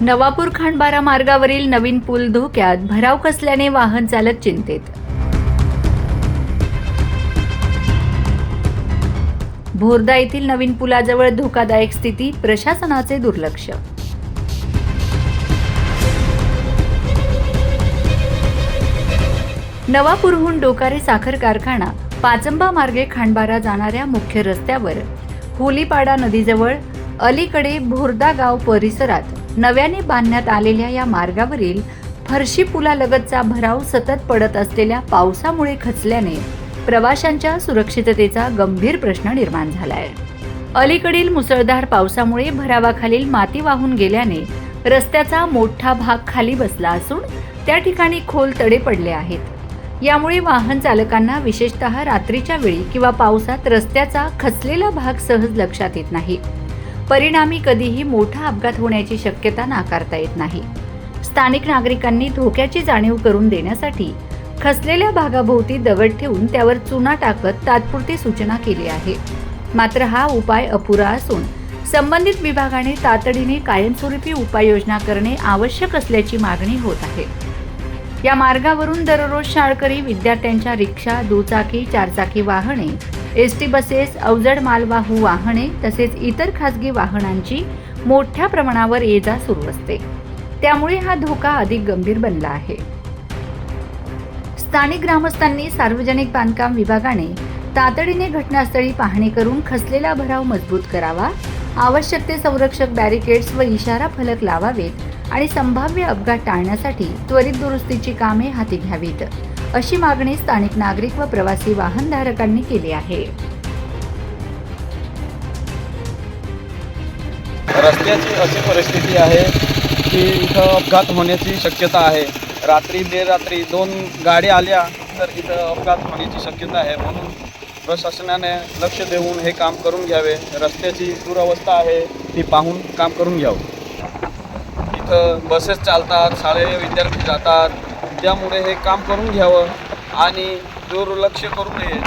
नवापूर खांडबारा मार्गावरील नवीन पूल धोक्यात, भराव कसल्याने वाहन चालक चिंतेत. भोरदा येथील नवीन पुलाजवळ धोकादायक स्थिती, प्रशासनाचे दुर्लक्ष. नवापूरहून डोकारे साखर कारखाना पाचंबा मार्गे खांडबारा जाणाऱ्या मुख्य रस्त्यावर होलीपाडा नदीजवळ अलीकडे भोरदा गाव परिसरात नव्याने बांधण्यात आलेल्या या मार्गावरील फरशी पुलालगतचा भराव सतत पडत असलेल्या पावसामुळे खचल्याने प्रवाशांच्या सुरक्षिततेचा गंभीर प्रश्न निर्माण झालाय. अलीकडील मुसळधार पावसामुळे भरावाखालील माती वाहून गेल्याने रस्त्याचा मोठा भाग खाली बसला असून त्या ठिकाणी खोल तडे पडले आहेत. यामुळे वाहन चालकांना विशेषतः रात्रीच्या वेळी किंवा पावसात रस्त्याचा खचलेला भाग सहज लक्षात येत नाही. परिणामी कधीही मोठा अपघात होण्याची शक्यता नाकारता येत नाही. स्थानिक नागरिकांनी धोक्याची जाणीव करून देण्यासाठी खचलेल्या भागाभोवती दगड ठेवून त्यावर चुना टाकत तात्पुरती सूचना केली आहे. मात्र हा उपाय अपुरा असून संबंधित विभागाने तातडीने कायमस्वरूपी उपाययोजना करणे आवश्यक असल्याची मागणी होत आहे. या मार्गावरून दररोज शाळकरी, विद्यार्थ्यांच्या रिक्षा, दुचाकी, चारचाकी वाहने, एसटी बसेस, अवजड मालवाहू वाहने तसेच इतर खासगी वाहनांची मोठ्या प्रमाणावर ये-जा सुरू असते. त्यामुळे हा धोका अधिक गंभीर बनला आहे. स्थानिक ग्रामस्थांनी सार्वजनिक बांधकाम विभागाने तातडीने घटनास्थळी पाहणी करून खचलेला भराव मजबूत करावा, आवश्यक ते संरक्षक बॅरिकेड्स व इशारा फलक लावावेत आणि संभाव्य अपघात टाळण्यासाठी त्वरित दुरुस्तीची कामे हाती घ्यावीत, अशी मागणी स्थानिक नागरिक व प्रवासी वाहनधारकांनी केली आहे. रस्त्याची अशी परिस्थिती आहे की इथं अपघात होण्याची शक्यता आहे. रात्री बेरात्री 2 गाड्या आल्या तर इथं अपघात होण्याची शक्यता आहे. म्हणून प्रशासनाने लक्ष देऊन हे काम करून घ्यावे. रस्त्याची दुरवस्था आहे ती पाहून काम करून घ्यावं. इथं बसेस चालतात, शालेय विद्यार्थी जातात, त्यामुळे हे काम करून घ्यावं आणि दुर्लक्ष करू नये.